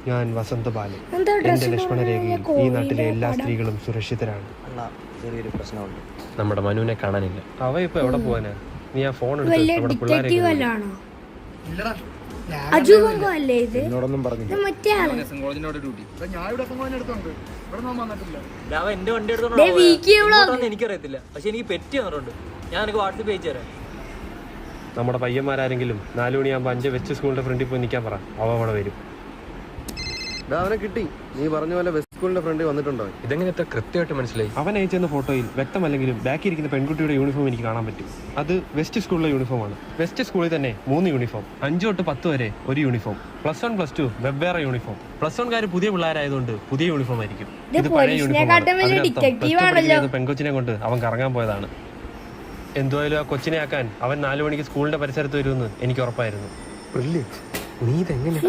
ഞാൻ വസന്തബാലൻ. എന്റെ ലക്ഷ്മണരേഖയിൽ ഈ നാട്ടിലെ എല്ലാ സ്ത്രീകളും സുരക്ഷിതരാണ്. ചെറിയൊരു പ്രശ്നമുണ്ട്. നമ്മുടെ മനുവിനെ കാണാനില്ല. അവ ഇപ്പൊ എവിടെ പോവാനാ? നീ ആ ഫോൺ എടുത്ത് നമ്മുടെ പിള്ളേരെ എന്നോടൊന്നും പറഞ്ഞില്ല. എന്റെ വണ്ടി എടുത്തോണ്ട് എനിക്കറിയത്തില്ല, പക്ഷെ എനിക്ക് പെറ്റി വന്നിട്ടുണ്ട്. ഞാൻ എനിക്ക് വാട്സപ്പ് അയച്ചു തരാം. നമ്മുടെ പയ്യന്മാരെങ്കിലും 4 മണിയാകുമ്പോൾ 5 വെസ്റ്റ് സ്കൂളിന്റെ ഫ്രണ്ടിൽ പോയി നിൽക്കാൻ പറ. അവ അവിടെ വരും. അവനെ കിട്ടി. നീ പറഞ്ഞ പോലെ വെസ്റ്റ് സ്കൂളിന്റെ ഫ്രണ്ടിൽ വന്നിട്ടുണ്ടോ? ഇതെങ്ങനെ എത്ര കൃത്യമായിട്ട് മനസ്സിലായി? അവൻ അയച്ചെന്ന ഫോട്ടോയിൽ വ്യക്തമല്ലെങ്കിലും ബാക്കി ഇരിക്കുന്ന പെൺകുട്ടിയുടെ യൂണിഫോം എനിക്ക് കാണാൻ പറ്റും. അത് വെസ്റ്റ് സ്കൂളിലെ യൂണിഫോമാണ്. വെസ്റ്റ് സ്കൂളിൽ തന്നെ 3 യൂണിഫോം, 5 തൊട്ട് 10 വരെ ഒരു യൂണിഫോം, +1 +2 വെവ്വേറെ യൂണിഫോം. +1 പുതിയ പിള്ളേരായതുകൊണ്ട് പുതിയ യൂണിഫോം ആയിരിക്കും. ഇത് പഴയ യൂണിഫോം. പെൺകൊച്ചിനെ കൊണ്ട് അവൻ കറങ്ങാൻ പോയതാണ്. എന്തുവായാലും ആ കൊച്ചിനെ ആക്കാൻ അവൻ 4 മണിക്ക് സ്കൂളിന്റെ പരിസരത്ത് വരുമെന്ന് എനിക്ക് ഉറപ്പായിരുന്നു. നീ ഇതെങ്ങനെ